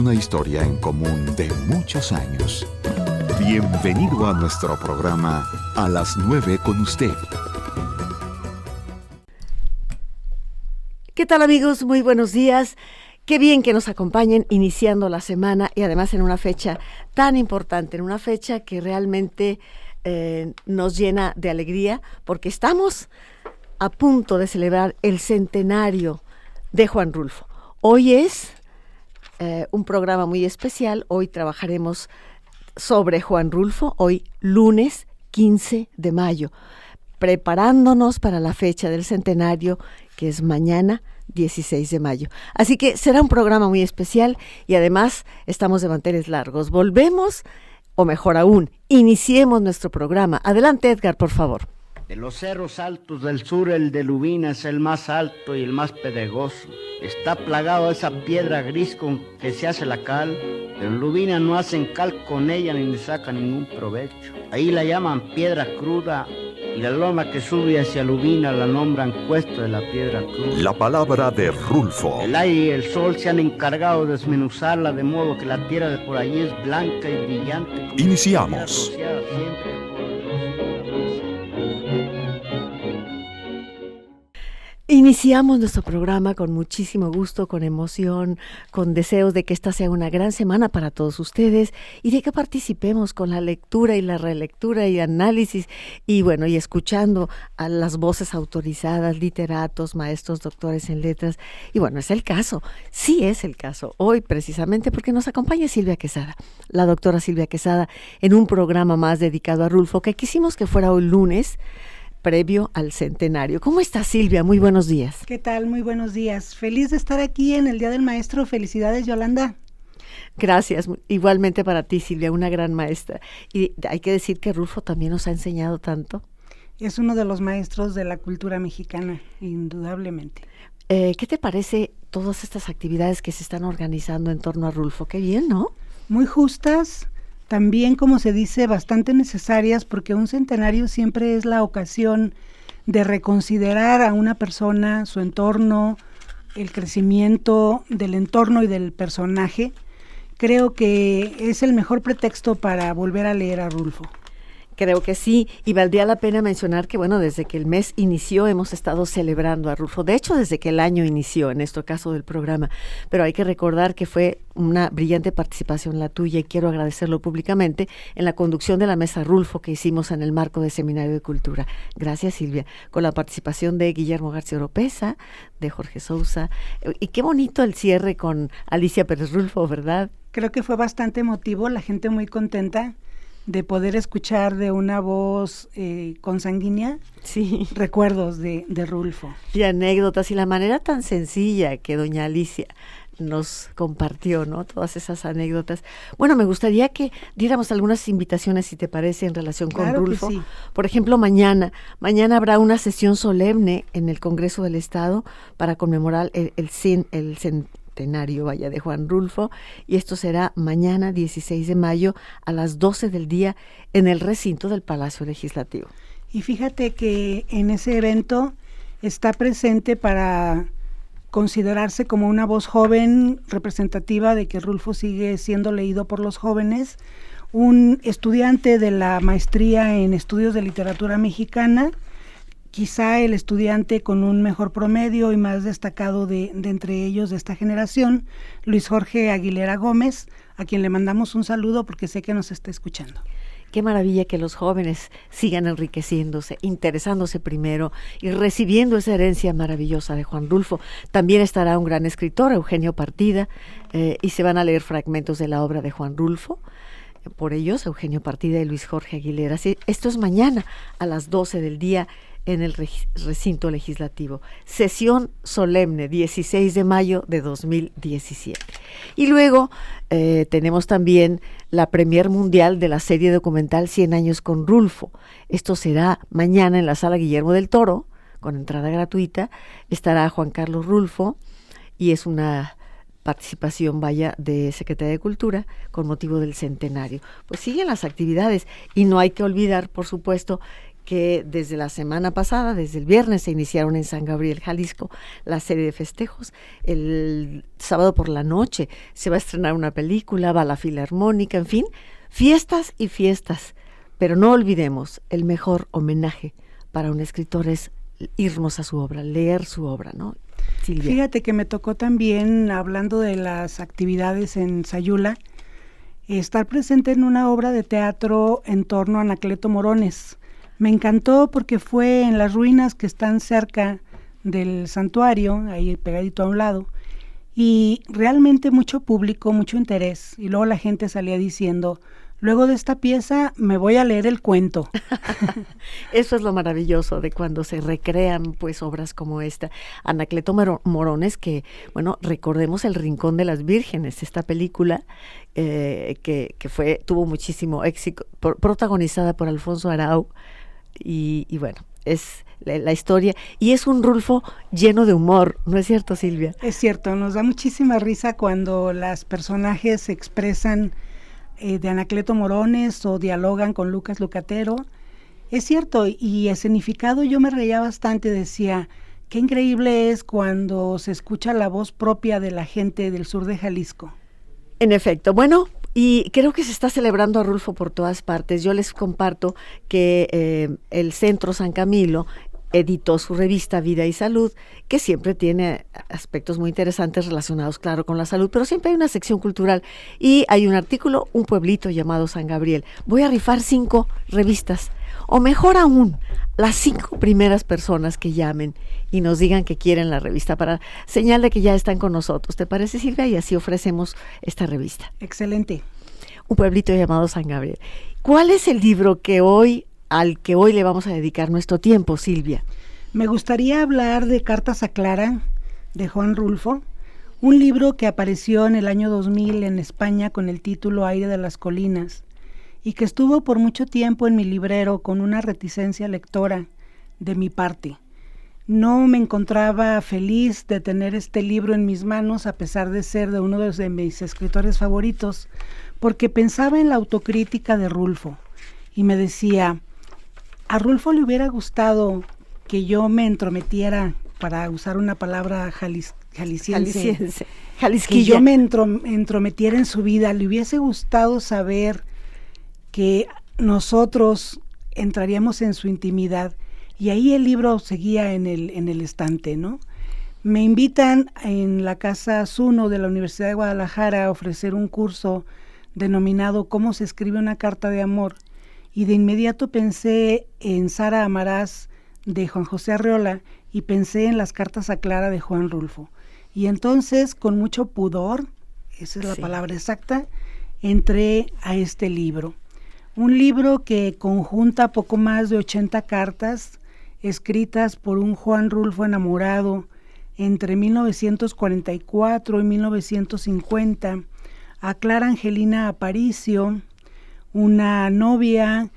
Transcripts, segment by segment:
Una historia en común de muchos años. Bienvenido a nuestro programa A las 9 con usted. ¿Qué tal, amigos? Muy buenos días. Qué bien que nos acompañen iniciando la semana y además en una fecha tan importante, en una fecha que realmente nos llena de alegría porque estamos a punto de celebrar el centenario de Juan Rulfo. Hoy es un programa muy especial. Hoy trabajaremos sobre Juan Rulfo, hoy lunes 15 de mayo, preparándonos para la fecha del centenario, que es mañana 16 de mayo. Así que será un programa muy especial y además estamos de manteles largos. Volvemos, o mejor aún, iniciemos nuestro programa. Adelante, Edgar, por favor. De los cerros altos del sur, el de Lubina es el más alto y el más pedregoso. Está plagado de esa piedra gris con que se hace la cal, pero en Lubina no hacen cal con ella ni le sacan ningún provecho. Ahí la llaman piedra cruda y la loma que sube hacia Lubina la nombran cuesta de la piedra cruda. La palabra de Rulfo. El aire y el sol se han encargado de desmenuzarla de modo que la tierra de por allí es blanca y brillante. Iniciamos. Iniciamos nuestro programa con muchísimo gusto, con emoción, con deseos de que esta sea una gran semana para todos ustedes y de que participemos con la lectura y la relectura y análisis y bueno, y escuchando a las voces autorizadas, literatos, maestros, doctores en letras. Y bueno, es el caso, sí es el caso, hoy precisamente porque nos acompaña Silvia Quesada, la doctora Silvia Quesada, en un programa más dedicado a Rulfo que quisimos que fuera hoy lunes, previo al centenario. ¿Cómo estás, Silvia? Muy buenos días. ¿Qué tal? Muy buenos días. Feliz de estar aquí en el Día del Maestro. Felicidades, Yolanda. Gracias. Igualmente para ti, Silvia, una gran maestra. Y hay que decir que Rulfo también nos ha enseñado tanto. Es uno de los maestros de la cultura mexicana, indudablemente. ¿Qué te parece todas estas actividades que se están organizando en torno a Rulfo? Qué bien, ¿no? Muy justas. También, como se dice, bastante necesarias, porque un centenario siempre es la ocasión de reconsiderar a una persona, su entorno, el crecimiento del entorno y del personaje. Creo que es el mejor pretexto para volver a leer a Rulfo. Creo que sí, y valdría la pena mencionar que, bueno, desde que el mes inició hemos estado celebrando a Rulfo, de hecho desde que el año inició, en este caso del programa, pero hay que recordar que fue una brillante participación la tuya y quiero agradecerlo públicamente en la conducción de la mesa Rulfo que hicimos en el marco del Seminario de Cultura. Gracias, Silvia, con la participación de Guillermo García Oropesa, de Jorge Sousa, y qué bonito el cierre con Alicia Pérez Rulfo, ¿verdad? Creo que fue bastante emotivo, la gente muy contenta de poder escuchar de una voz consanguínea, sí, recuerdos de Rulfo. Y anécdotas, y la manera tan sencilla que doña Alicia nos compartió, ¿no? Todas esas anécdotas. Bueno, me gustaría que diéramos algunas invitaciones, si te parece, en relación con Rulfo. Que sí. Por ejemplo, mañana habrá una sesión solemne en el Congreso del Estado para conmemorar el centenario de Juan Rulfo, y esto será mañana 16 de mayo a las 12 del día en el recinto del Palacio Legislativo. Y fíjate que en ese evento está presente, para considerarse como una voz joven representativa de que Rulfo sigue siendo leído por los jóvenes, un estudiante de la maestría en estudios de literatura mexicana, quizá el estudiante con un mejor promedio y más destacado de entre ellos de esta generación, Luis Jorge Aguilera Gómez, a quien le mandamos un saludo porque sé que nos está escuchando. Qué maravilla que los jóvenes sigan enriqueciéndose, interesándose primero y recibiendo esa herencia maravillosa de Juan Rulfo. También estará un gran escritor, Eugenio Partida, y se van a leer fragmentos de la obra de Juan Rulfo. Por ellos, Eugenio Partida y Luis Jorge Aguilera. Sí, esto es mañana a las 12 del día en el recinto legislativo. Sesión solemne, 16 de mayo de 2017. Y luego tenemos también la premier mundial de la serie documental 100 años con Rulfo. Esto será mañana en la Sala Guillermo del Toro, con entrada gratuita. Estará Juan Carlos Rulfo y es una participación de Secretaría de Cultura con motivo del centenario. Pues siguen las actividades y no hay que olvidar, por supuesto, que desde la semana pasada, desde el viernes, se iniciaron en San Gabriel, Jalisco, la serie de festejos. El sábado por la noche se va a estrenar una película, va a la Filarmónica, en fin, fiestas y fiestas. Pero no olvidemos, el mejor homenaje para un escritor es irnos a su obra, leer su obra, ¿no, Silvia? Fíjate que me tocó también, hablando de las actividades en Sayula, estar presente en una obra de teatro en torno a Anacleto Morones. Me encantó porque fue en las ruinas que están cerca del santuario, ahí pegadito a un lado, y realmente mucho público, mucho interés, y luego la gente salía diciendo, luego de esta pieza me voy a leer el cuento. Eso es lo maravilloso de cuando se recrean pues obras como esta. Anacleto Morones, que bueno, recordemos El Rincón de las Vírgenes, esta película que tuvo muchísimo éxito, protagonizada por Alfonso Arau, y bueno, es la historia, y es un Rulfo lleno de humor, ¿no es cierto, Silvia? Es cierto, nos da muchísima risa cuando las personajes se expresan de Anacleto Morones o dialogan con Lucas Lucatero. Es cierto, y escenificado yo me reía bastante, decía, qué increíble es cuando se escucha la voz propia de la gente del sur de Jalisco. En efecto, bueno, y creo que se está celebrando a Rulfo por todas partes. Yo les comparto que el Centro San Camilo editó su revista Vida y Salud, que siempre tiene aspectos muy interesantes relacionados, claro, con la salud, pero siempre hay una sección cultural y hay un artículo, un pueblito llamado San Gabriel. Voy a rifar 5 revistas, o mejor aún, las 5 primeras personas que llamen y nos digan que quieren la revista, para señal de que ya están con nosotros. ¿Te parece, Silvia? Y así ofrecemos esta revista. Excelente. Un pueblito llamado San Gabriel. ¿Cuál es el libro al que hoy le vamos a dedicar nuestro tiempo, Silvia? Me gustaría hablar de Cartas a Clara, de Juan Rulfo, un libro que apareció en el año 2000 en España con el título Aire de las Colinas, y que estuvo por mucho tiempo en mi librero con una reticencia lectora de mi parte. No me encontraba feliz de tener este libro en mis manos, a pesar de ser de uno de mis escritores favoritos, porque pensaba en la autocrítica de Rulfo, y me decía, a Rulfo le hubiera gustado que yo me entrometiera, para usar una palabra jalisciense, que yo me entrometiera en su vida. Le hubiese gustado saber que nosotros entraríamos en su intimidad, y ahí el libro seguía en el estante, ¿no? Me invitan en la Casa Zuno de la Universidad de Guadalajara a ofrecer un curso denominado ¿Cómo se escribe una carta de amor? Y de inmediato pensé en Sara Amarás, de Juan José Arreola, y pensé en las Cartas a Clara de Juan Rulfo. Y entonces, con mucho pudor, esa es la palabra exacta, entré a este libro. Un libro que conjunta poco más de 80 cartas escritas por un Juan Rulfo enamorado entre 1944 y 1950 a Clara Angelina Aparicio, una novia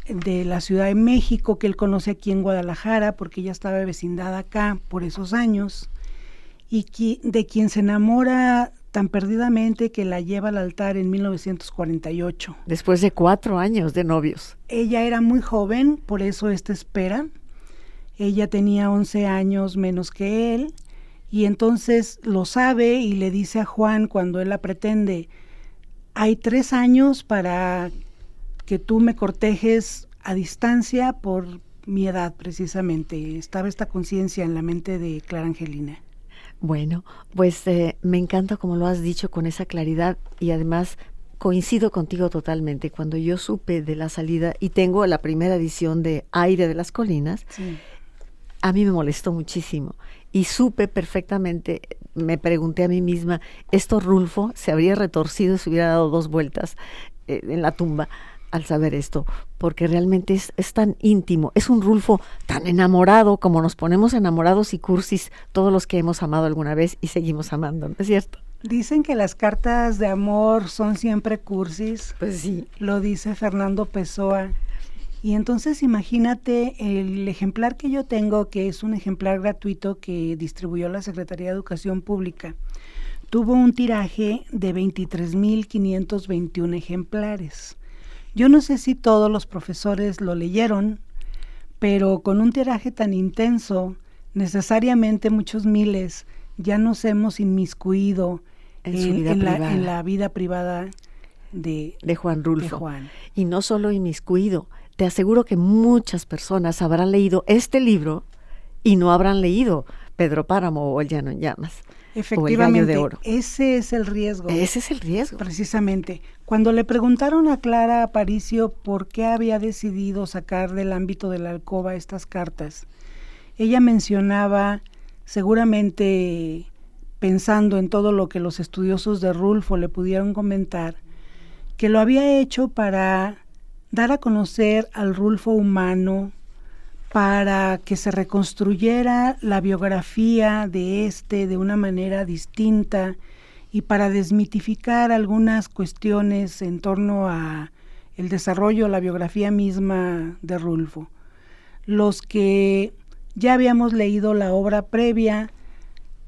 de la Ciudad de México que él conoce aquí en Guadalajara, porque ella estaba vecindada acá por esos años, y de quien se enamora tan perdidamente que la lleva al altar en 1948. Después de 4 años de novios. Ella era muy joven, por eso esta espera. Ella tenía 11 años menos que él, y entonces lo sabe y le dice a Juan, cuando él la pretende, hay 3 años para que tú me cortejes a distancia por mi edad, precisamente. Estaba esta conciencia en la mente de Clara Angelina. Bueno, pues me encanta como lo has dicho con esa claridad, y además coincido contigo totalmente. Cuando yo supe de la salida, y tengo la primera edición de Aire de las Colinas, Sí. A mí me molestó muchísimo y supe perfectamente, me pregunté a mí misma, ¿esto Rulfo se habría retorcido y se hubiera dado 2 vueltas en la tumba al saber esto? Porque realmente es tan íntimo, es un Rulfo tan enamorado como nos ponemos enamorados y cursis todos los que hemos amado alguna vez y seguimos amando, ¿no es cierto? Dicen que las cartas de amor son siempre cursis. Pues sí. Lo dice Fernando Pessoa. Y entonces imagínate el ejemplar que yo tengo, que es un ejemplar gratuito que distribuyó la Secretaría de Educación Pública. Tuvo un tiraje de 23,521 ejemplares. Yo no sé si todos los profesores lo leyeron, pero con un tiraje tan intenso, necesariamente muchos miles ya nos hemos inmiscuido en la vida privada de Juan Rulfo. de Juan. Y no solo inmiscuido, te aseguro que muchas personas habrán leído este libro y no habrán leído Pedro Páramo o El Llano en Llamas. Efectivamente, o El Gallo de Oro. ese es el riesgo. Ese es el riesgo. Precisamente. Cuando le preguntaron a Clara Aparicio por qué había decidido sacar del ámbito de la alcoba estas cartas, ella mencionaba, seguramente pensando en todo lo que los estudiosos de Rulfo le pudieron comentar, que lo había hecho para dar a conocer al Rulfo humano, para que se reconstruyera la biografía de una manera distinta y para desmitificar algunas cuestiones en torno a el desarrollo, la biografía misma de Rulfo. Los que ya habíamos leído la obra previa,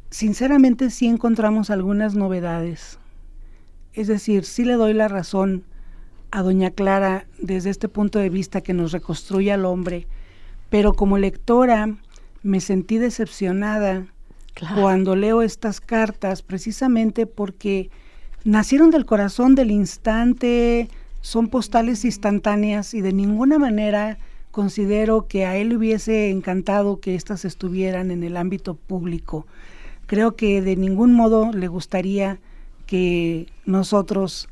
sinceramente sí encontramos algunas novedades. Es decir, sí le doy la razón a doña Clara desde este punto de vista que nos reconstruye al hombre, pero como lectora me sentí decepcionada cuando leo estas cartas, precisamente porque nacieron del corazón del instante, son postales instantáneas y de ninguna manera considero que a él le hubiese encantado que éstas estuvieran en el ámbito público. Creo que de ningún modo le gustaría que nosotros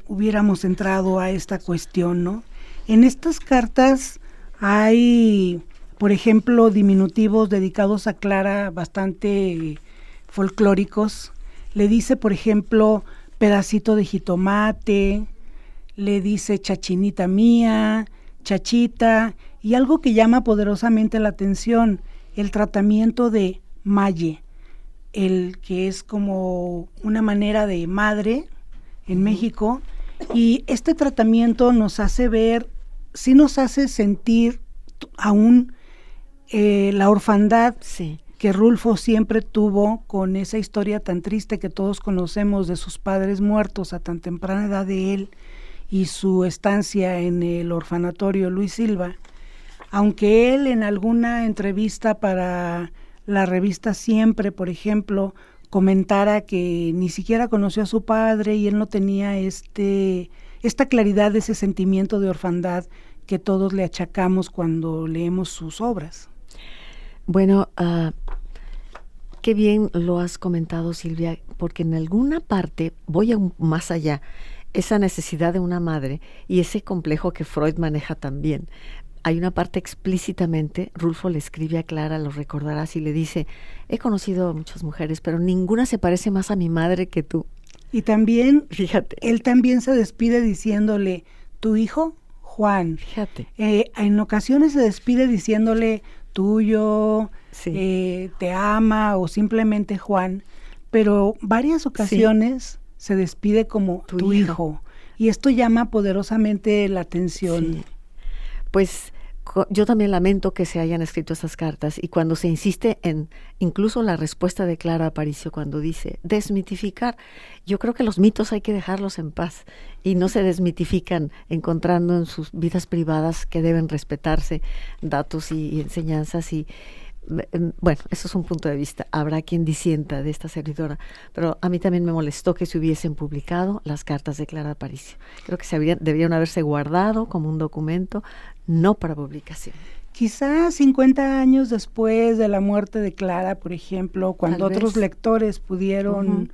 hubiéramos entrado a esta cuestión, ¿no? En estas cartas hay, por ejemplo, diminutivos dedicados a Clara bastante folclóricos. Le dice, por ejemplo, pedacito de jitomate, le dice chachinita mía, chachita, y algo que llama poderosamente la atención, el tratamiento de maye, el que es como una manera de madre en México, y este tratamiento nos hace ver, sí nos hace sentir aún la orfandad que Rulfo siempre tuvo con esa historia tan triste que todos conocemos de sus padres muertos a tan temprana edad de él y su estancia en el orfanatorio Luis Silva. Aunque él en alguna entrevista para la revista Siempre, por ejemplo, comentara que ni siquiera conoció a su padre y él no tenía esta claridad de ese sentimiento de orfandad que todos le achacamos cuando leemos sus obras. Bueno, qué bien lo has comentado, Silvia, porque en alguna parte, voy más allá, esa necesidad de una madre y ese complejo que Freud maneja también. Hay una parte explícitamente, Rulfo le escribe a Clara, lo recordarás, y le dice, he conocido a muchas mujeres, pero ninguna se parece más a mi madre que tú. Y también, fíjate, él también se despide diciéndole, tu hijo, Juan. Fíjate. En ocasiones se despide diciéndole, tuyo, sí, te ama, o simplemente Juan, pero varias ocasiones se despide como tu hijo. Y esto llama poderosamente la atención. Sí. Pues yo también lamento que se hayan escrito esas cartas, y cuando se insiste en incluso la respuesta de Clara Aparicio cuando dice desmitificar, yo creo que los mitos hay que dejarlos en paz y no se desmitifican encontrando en sus vidas privadas que deben respetarse datos y enseñanzas y bueno, eso es un punto de vista. Habrá quien disienta de esta servidora, pero a mí también me molestó que se hubiesen publicado las cartas de Clara Aparicio. Creo que debieron haberse guardado como un documento, no para publicación. Quizás 50 años después de la muerte de Clara, por ejemplo, cuando otros lectores pudieron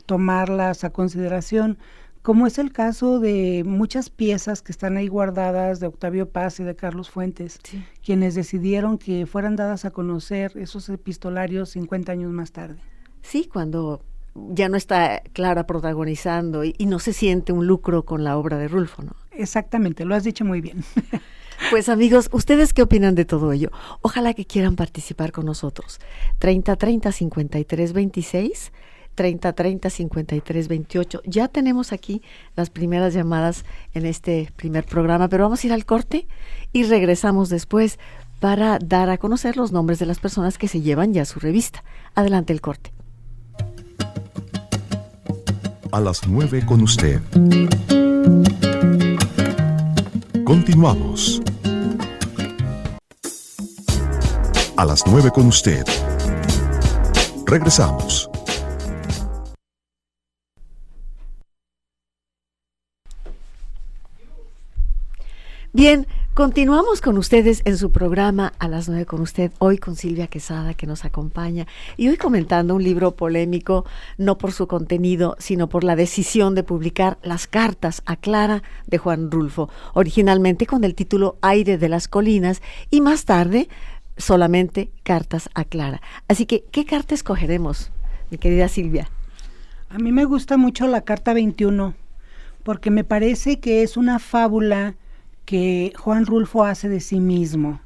tomarlas a consideración, como es el caso de muchas piezas que están ahí guardadas de Octavio Paz y de Carlos Fuentes, quienes decidieron que fueran dadas a conocer esos epistolarios 50 años más tarde. Sí, cuando ya no está Clara protagonizando y no se siente un lucro con la obra de Rulfo, ¿no? Exactamente, lo has dicho muy bien. Pues amigos, ¿ustedes qué opinan de todo ello? Ojalá que quieran participar con nosotros. 3030-5326, 3030-5328. Ya tenemos aquí las primeras llamadas en este primer programa, pero vamos a ir al corte y regresamos después para dar a conocer los nombres de las personas que se llevan ya su revista. Adelante el corte. A las 9 con usted. Continuamos. A las 9 con usted. Regresamos. Bien, continuamos con ustedes en su programa A las 9 con usted, hoy con Silvia Quesada, que nos acompaña, y hoy comentando un libro polémico, no por su contenido, sino por la decisión de publicar Las cartas a Clara de Juan Rulfo, originalmente con el título Aire de las colinas, y más tarde solamente Cartas a Clara. Así que, ¿qué carta escogeremos, mi querida Silvia? A mí me gusta mucho la carta 21, porque me parece que es una fábula que Juan Rulfo hace de sí mismo.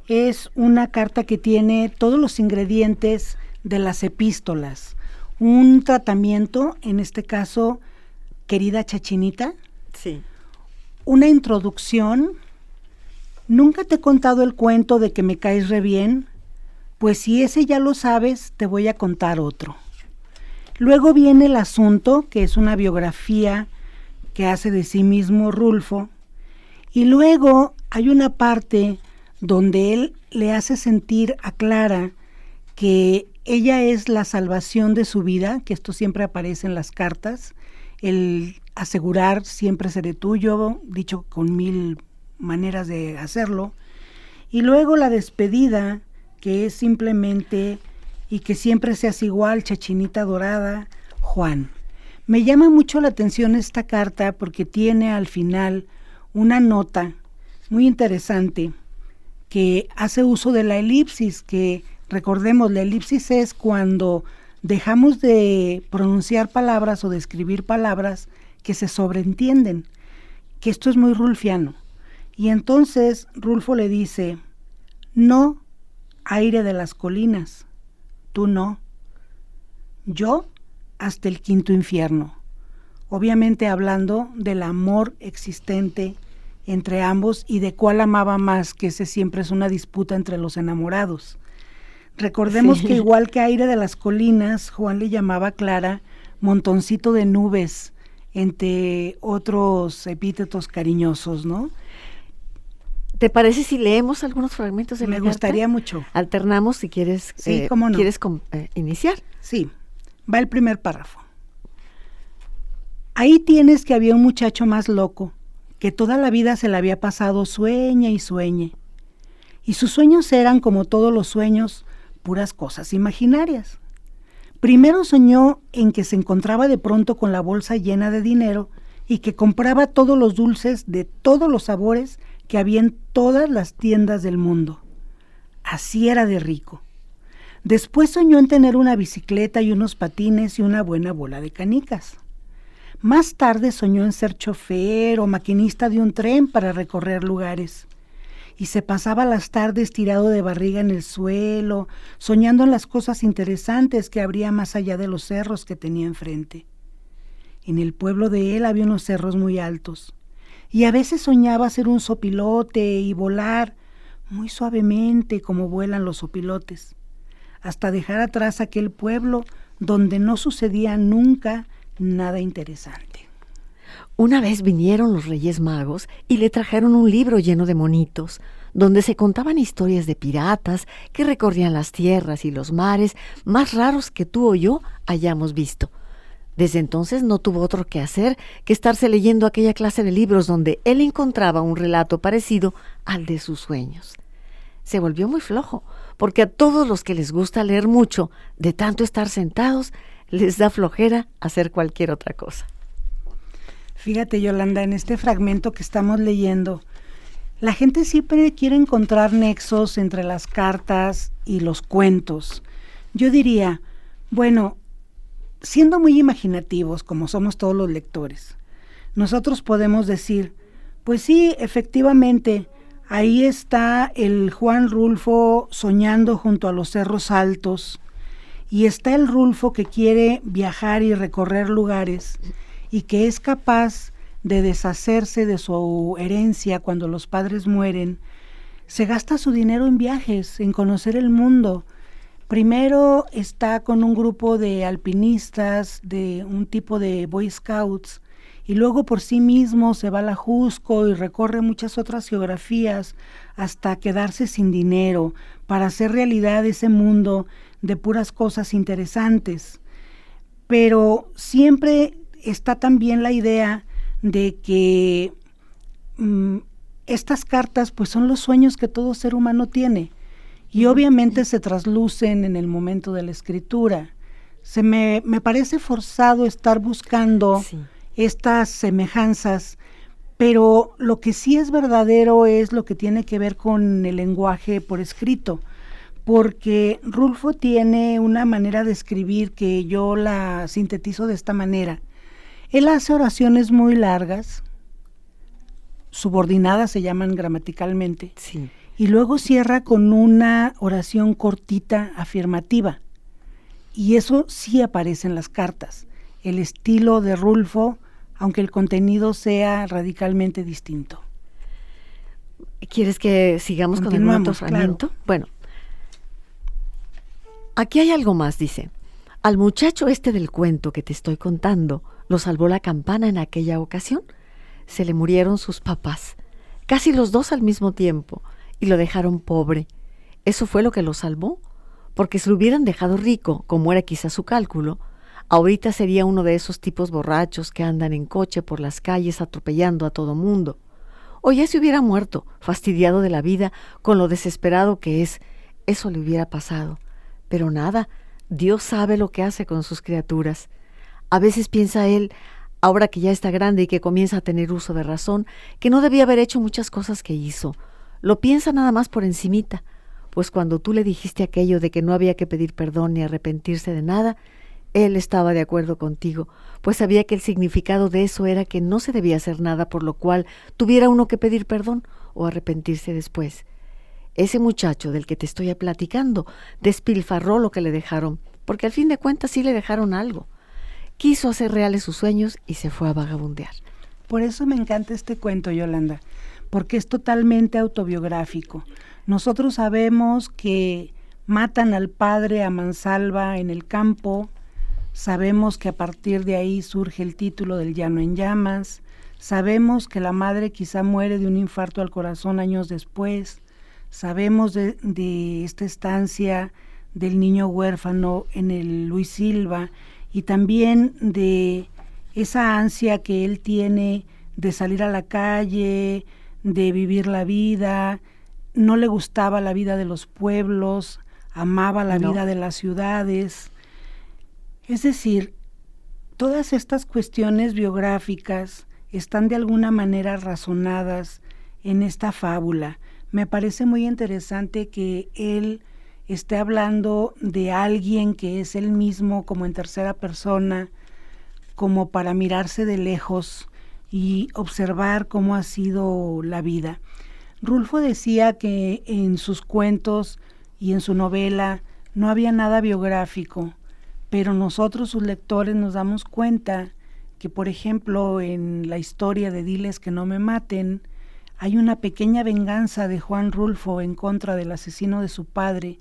Es una carta que tiene todos los ingredientes de las epístolas. Un tratamiento, en este caso, querida Chachinita. Sí. Una introducción. Nunca te he contado el cuento de que me caes re bien. Pues si ese ya lo sabes, te voy a contar otro. Luego viene el asunto, que es una biografía que hace de sí mismo Rulfo. Y luego hay una parte donde él le hace sentir a Clara que ella es la salvación de su vida, que esto siempre aparece en las cartas, el asegurar siempre seré tuyo, dicho con 1000 maneras de hacerlo. Y luego la despedida, que es simplemente y que siempre seas igual, Chachinita dorada, Juan. Me llama mucho la atención esta carta porque tiene al final una nota muy interesante que hace uso de la elipsis, que recordemos, la elipsis es cuando dejamos de pronunciar palabras o de escribir palabras que se sobreentienden, que esto es muy rulfiano. Y entonces Rulfo le dice, no, aire de las colinas, tú no, yo hasta el quinto infierno. Obviamente hablando del amor existente entre ambos y de cuál amaba más, que ese siempre es una disputa entre los enamorados. Recordemos que igual que aire de las colinas, Juan le llamaba a Clara montoncito de nubes, entre otros epítetos cariñosos, ¿no? ¿Te parece si leemos algunos fragmentos de la carta? Me gustaría mucho. Alternamos si quieres, sí, cómo no. ¿Quieres iniciar? Sí, va el primer párrafo. Ahí tienes que había un muchacho más loco, que toda la vida se le había pasado sueñe y sueñe. Y sus sueños eran, como todos los sueños, puras cosas imaginarias. Primero soñó en que se encontraba de pronto con la bolsa llena de dinero y que compraba todos los dulces de todos los sabores que había en todas las tiendas del mundo. Así era de rico. Después soñó en tener una bicicleta y unos patines y una buena bola de canicas. Más tarde soñó en ser chofer o maquinista de un tren para recorrer lugares. Y se pasaba las tardes tirado de barriga en el suelo, soñando en las cosas interesantes que habría más allá de los cerros que tenía enfrente. En el pueblo de él había unos cerros muy altos, y a veces soñaba ser un sopilote y volar muy suavemente como vuelan los sopilotes, hasta dejar atrás aquel pueblo donde no sucedía nunca nada interesante. Una vez vinieron los Reyes Magos y le trajeron un libro lleno de monitos, donde se contaban historias de piratas que recorrían las tierras y los mares más raros que tú o yo hayamos visto. Desde entonces no tuvo otro que hacer que estarse leyendo aquella clase de libros donde él encontraba un relato parecido al de sus sueños. Se volvió muy flojo, porque a todos los que les gusta leer mucho, de tanto estar sentados, les da flojera hacer cualquier otra cosa. Fíjate, Yolanda, en este fragmento que estamos leyendo, la gente siempre quiere encontrar nexos entre las cartas y los cuentos. Yo diría, bueno, siendo muy imaginativos, como somos todos los lectores, nosotros podemos decir, pues sí, efectivamente, ahí está el Juan Rulfo soñando junto a los cerros altos, y está el Rulfo que quiere viajar y recorrer lugares, y que es capaz de deshacerse de su herencia cuando los padres mueren. Se gasta su dinero en viajes, en conocer el mundo. Primero está con un grupo de alpinistas, de un tipo de Boy Scouts, y luego por sí mismo se va a la Jusco y recorre muchas otras geografías hasta quedarse sin dinero para hacer realidad ese mundo de puras cosas interesantes. Pero siempre está también la idea de que estas cartas pues son los sueños que todo ser humano tiene y obviamente se traslucen en el momento de la escritura. Me parece forzado estar buscando estas semejanzas, pero lo que sí es verdadero es lo que tiene que ver con el lenguaje por escrito, porque Rulfo tiene una manera de escribir que yo la sintetizo de esta manera. Él hace oraciones muy largas, subordinadas se llaman gramaticalmente, y luego cierra con una oración cortita afirmativa. Y eso sí aparece en las cartas, el estilo de Rulfo, aunque el contenido sea radicalmente distinto. ¿Quieres que sigamos con el otro fragmento? Claro. Bueno, aquí hay algo más, dice. Al muchacho este del cuento que te estoy contando, lo salvó la campana en aquella ocasión. Se le murieron sus papás, casi los dos al mismo tiempo, y lo dejaron pobre. Eso fue lo que lo salvó, porque si lo hubieran dejado rico, como era quizás su cálculo, ahorita sería uno de esos tipos borrachos que andan en coche por las calles atropellando a todo mundo. O ya se hubiera muerto, fastidiado de la vida, con lo desesperado que es. Eso le hubiera pasado. Pero nada, Dios sabe lo que hace con sus criaturas. A veces piensa él, ahora que ya está grande y que comienza a tener uso de razón, que no debía haber hecho muchas cosas que hizo. Lo piensa nada más por encimita, pues cuando tú le dijiste aquello de que no había que pedir perdón ni arrepentirse de nada, él estaba de acuerdo contigo, pues sabía que el significado de eso era que no se debía hacer nada por lo cual tuviera uno que pedir perdón o arrepentirse después. Ese muchacho del que te estoy platicando despilfarró lo que le dejaron, porque al fin de cuentas sí le dejaron algo. Quiso hacer reales sus sueños y se fue a vagabundear. Por eso me encanta este cuento, Yolanda, porque es totalmente autobiográfico. Nosotros sabemos que matan al padre a mansalva en el campo, sabemos que a partir de ahí surge el título del Llano en Llamas, sabemos que la madre quizá muere de un infarto al corazón años después, sabemos de esta estancia del niño huérfano en el Luis Silva y también de esa ansia que él tiene de salir a la calle, de vivir la vida. No le gustaba la vida de los pueblos, amaba la vida de las ciudades. Es decir, todas estas cuestiones biográficas están de alguna manera razonadas en esta fábula. Me parece muy interesante que él esté hablando de alguien que es él mismo como en tercera persona, como para mirarse de lejos y observar cómo ha sido la vida. Rulfo decía que en sus cuentos y en su novela no había nada biográfico, pero nosotros, sus lectores, nos damos cuenta que, por ejemplo, en la historia de Diles que no me maten, hay una pequeña venganza de Juan Rulfo en contra del asesino de su padre,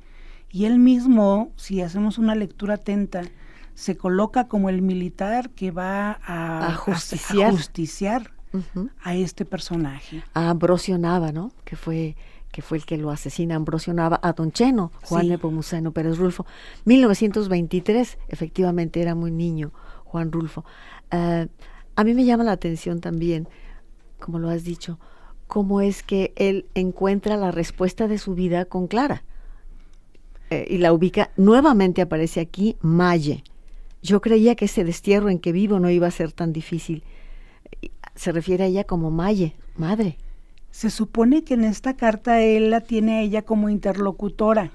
y él mismo, si hacemos una lectura atenta, se coloca como el militar que va a justiciar a este personaje. A Ambrosio Nava, ¿no? Que fue el que lo asesina. Ambrosio Nava, a Don Cheno, Juan Nepomuceno Pérez Rulfo. 1923, efectivamente era muy niño Juan Rulfo. A mí me llama la atención también, como lo has dicho, cómo es que él encuentra la respuesta de su vida con Clara. Y la ubica, nuevamente aparece aquí Maye. Yo creía que ese destierro en que vivo no iba a ser tan difícil. Se refiere a ella como Maye, madre. Se supone que en esta carta él la tiene a ella como interlocutora,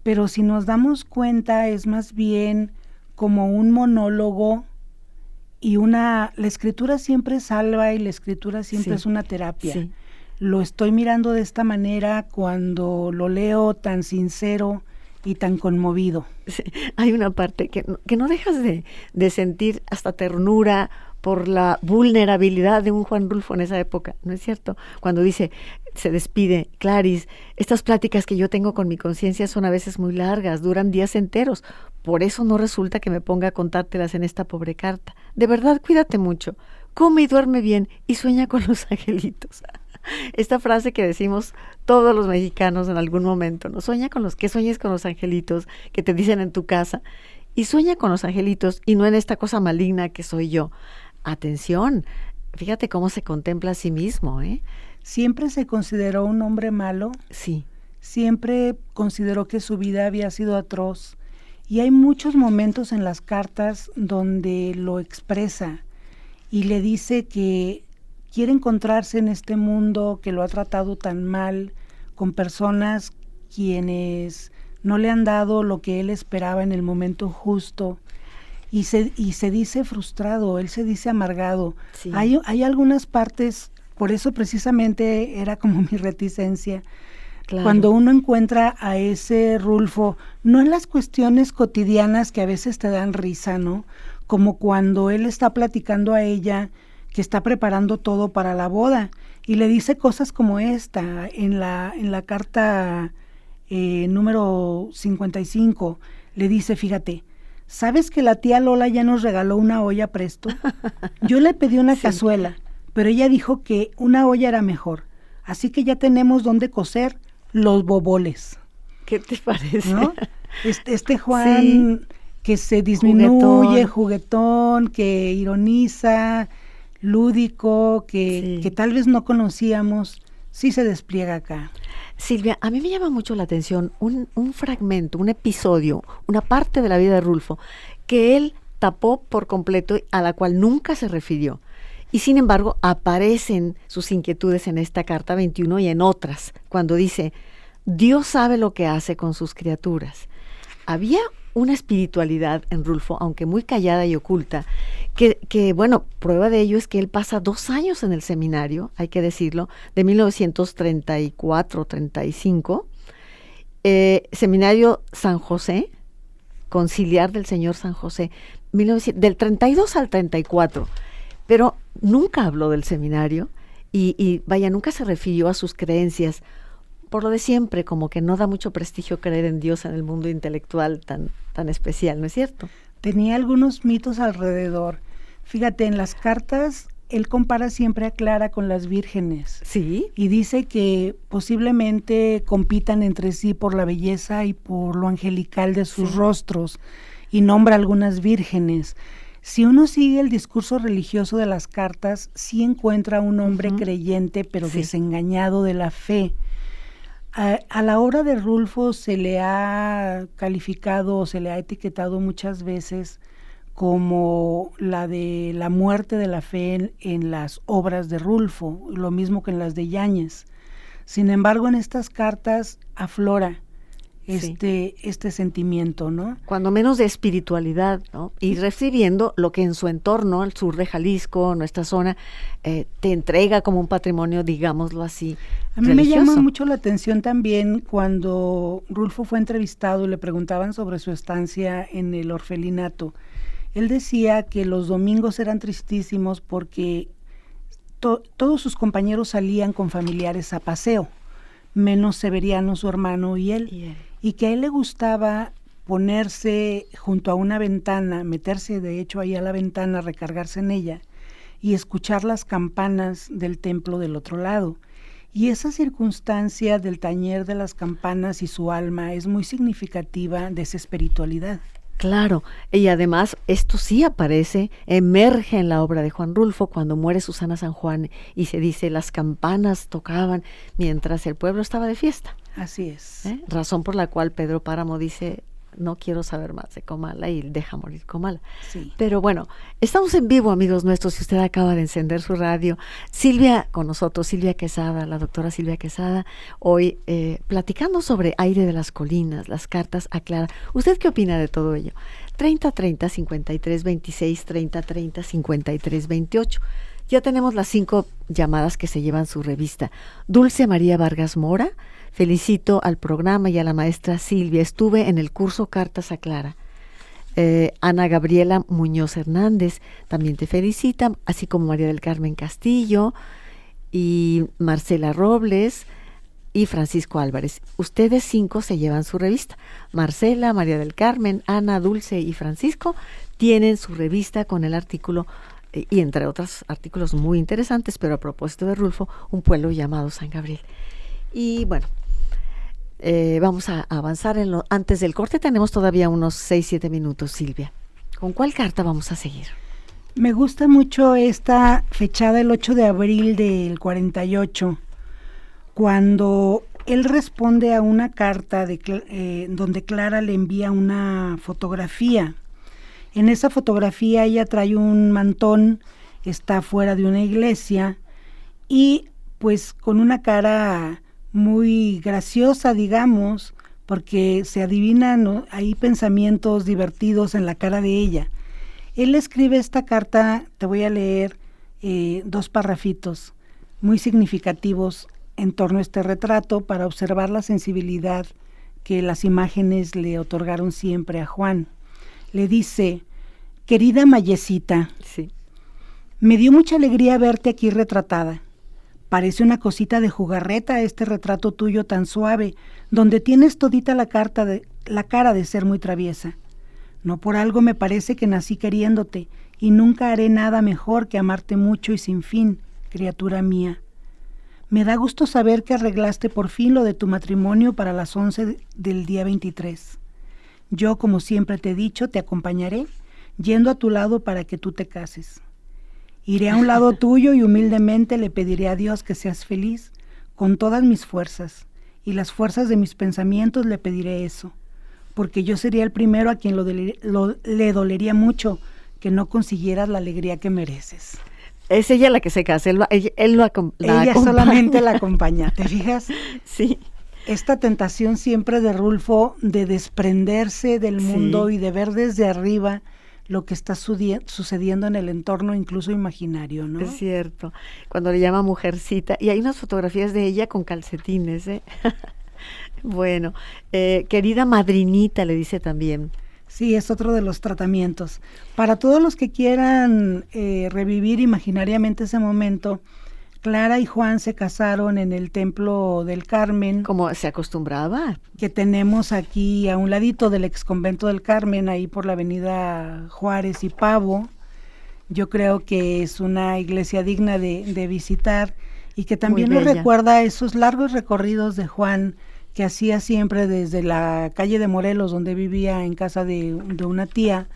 pero si nos damos cuenta es más bien como un monólogo y la escritura siempre salva y la escritura siempre es una terapia. Sí. Lo estoy mirando de esta manera cuando lo leo tan sincero y tan conmovido. Sí, hay una parte que no dejas de sentir hasta ternura por la vulnerabilidad de un Juan Rulfo en esa época, ¿no es cierto? Cuando dice, se despide, Clarice, estas pláticas que yo tengo con mi conciencia son a veces muy largas, duran días enteros, por eso no resulta que me ponga a contártelas en esta pobre carta. De verdad, cuídate mucho, come y duerme bien y sueña con los angelitos. Esta frase que decimos todos los mexicanos en algún momento, ¿no? Que sueñes con los angelitos que te dicen en tu casa, y sueña con los angelitos y no en esta cosa maligna que soy yo. Atención, fíjate cómo se contempla a sí mismo, ¿eh? Siempre se consideró un hombre malo. Sí. Siempre consideró que su vida había sido atroz. Y hay muchos momentos en las cartas donde lo expresa y le dice que quiere encontrarse en este mundo que lo ha tratado tan mal, con personas quienes no le han dado lo que él esperaba en el momento justo, y se dice frustrado, él se dice amargado. Sí. Hay algunas partes, por eso precisamente era como mi reticencia, claro. Cuando uno encuentra a ese Rulfo, no en las cuestiones cotidianas que a veces te dan risa, ¿no? Como cuando él está platicando a ella que está preparando todo para la boda, y le dice cosas como esta, en la carta número 55, le dice, fíjate, ¿sabes que la tía Lola ya nos regaló una olla presto? Yo le pedí una cazuela, pero ella dijo que una olla era mejor, así que ya tenemos donde cocer los boboles. ¿Qué te parece? ¿No? Este Juan que se disminuye, juguetón, que ironiza, lúdico, que tal vez no conocíamos, sí se despliega acá. Silvia, a mí me llama mucho la atención un fragmento, un episodio, una parte de la vida de Rulfo que él tapó por completo, a la cual nunca se refirió. Y sin embargo, aparecen sus inquietudes en esta carta 21 y en otras, cuando dice, Dios sabe lo que hace con sus criaturas. Había una espiritualidad en Rulfo, aunque muy callada y oculta, que bueno, prueba de ello es que él pasa 2 años en el seminario, hay que decirlo, de 1934-35, Seminario San José, Conciliar del Señor San José, del 32 al 34, pero nunca habló del seminario y vaya, nunca se refirió a sus creencias, por lo de siempre, como que no da mucho prestigio creer en Dios en el mundo intelectual tan especial, ¿no es cierto? Tenía algunos mitos alrededor. Fíjate, en las cartas, él compara siempre a Clara con las vírgenes. Sí. Y dice que posiblemente compitan entre sí por la belleza y por lo angelical de sus rostros, y nombra algunas vírgenes. Si uno sigue el discurso religioso de las cartas, sí encuentra un hombre creyente, pero desengañado de la fe. A la obra de Rulfo se le ha calificado, se le ha etiquetado muchas veces como la de la muerte de la fe en las obras de Rulfo, lo mismo que en las de Yáñez. Sin embargo, en estas cartas aflora este sentimiento, ¿no? Cuando menos de espiritualidad, ¿no? Y recibiendo lo que en su entorno, el sur de Jalisco, nuestra zona, te entrega como un patrimonio, digámoslo así, a mí religioso. Me llama mucho la atención también cuando Rulfo fue entrevistado y le preguntaban sobre su estancia en el orfelinato. Él decía que los domingos eran tristísimos porque todos sus compañeros salían con familiares a paseo, menos Severiano, su hermano, y él. Y que a él le gustaba ponerse junto a una ventana, meterse de hecho ahí a la ventana, recargarse en ella y escuchar las campanas del templo del otro lado. Y esa circunstancia del tañer de las campanas y su alma es muy significativa de esa espiritualidad. Claro, y además esto sí aparece, emerge en la obra de Juan Rulfo cuando muere Susana San Juan y se dice las campanas tocaban mientras el pueblo estaba de fiesta. Así es. Razón por la cual Pedro Páramo dice, no quiero saber más de Comala y deja morir Comala. Sí. Pero bueno, estamos en vivo, amigos nuestros, si usted acaba de encender su radio. Silvia con nosotros, Silvia Quesada, la doctora Silvia Quesada, hoy platicando sobre Aire de las Colinas, las cartas a Clara. ¿Usted qué opina de todo ello? 3030-5326, 3030-5328. Ya tenemos las 5 llamadas que se llevan su revista. Dulce María Vargas Mora, felicito al programa y a la maestra Silvia. Estuve en el curso Cartas a Clara. Ana Gabriela Muñoz Hernández también te felicita, así como María del Carmen Castillo y Marcela Robles y Francisco Álvarez. Ustedes 5 se llevan su revista. Marcela, María del Carmen, Ana, Dulce y Francisco tienen su revista con el artículo y entre otros artículos muy interesantes, pero a propósito de Rulfo, un pueblo llamado San Gabriel. Y bueno, vamos a avanzar antes del corte. Tenemos todavía unos 6-7 minutos, Silvia. ¿Con cuál carta vamos a seguir? Me gusta mucho esta fechada el 8 de abril del 48, cuando él responde a una carta donde Clara le envía una fotografía. En esa fotografía ella trae un mantón, está fuera de una iglesia y pues con una cara muy graciosa, digamos, porque se adivinan, ¿no?, hay pensamientos divertidos en la cara de ella. Él escribe esta carta, te voy a leer 2 parrafitos muy significativos en torno a este retrato para observar la sensibilidad que las imágenes le otorgaron siempre a Juan. Le dice: querida Mayecita, Sí. me dio mucha alegría verte aquí retratada. Parece una cosita de jugarreta este retrato tuyo tan suave, donde tienes todita la cara de ser muy traviesa. No por algo me parece que nací queriéndote, y nunca haré nada mejor que amarte mucho y sin fin, criatura mía. Me da gusto saber que arreglaste por fin lo de tu matrimonio para las 11 del día 23. Yo, como siempre te he dicho, te acompañaré, yendo a tu lado para que tú te cases. Iré a un lado tuyo y humildemente le pediré a Dios que seas feliz con todas mis fuerzas, y las fuerzas de mis pensamientos le pediré eso, porque yo sería el primero a quien le dolería mucho que no consiguieras la alegría que mereces. Es ella la que se casa, él la Ella solamente la acompaña, ¿te fijas? Sí. Esta tentación siempre de Rulfo de desprenderse del mundo y de ver desde arriba lo que está sucediendo en el entorno, incluso imaginario, ¿no? Es cierto, cuando le llama mujercita, y hay unas fotografías de ella con calcetines, ¿eh? Bueno, querida madrinita, le dice también. Sí, es otro de los tratamientos. Para todos los que quieran revivir imaginariamente ese momento, Clara y Juan se casaron en el Templo del Carmen. Como se acostumbraba. Que tenemos aquí a un ladito del exconvento del Carmen, ahí por la avenida Juárez y Pavo. Yo creo que es una iglesia digna de visitar y que también nos recuerda esos largos recorridos de Juan que hacía siempre desde la calle de Morelos, donde vivía en casa de una tía,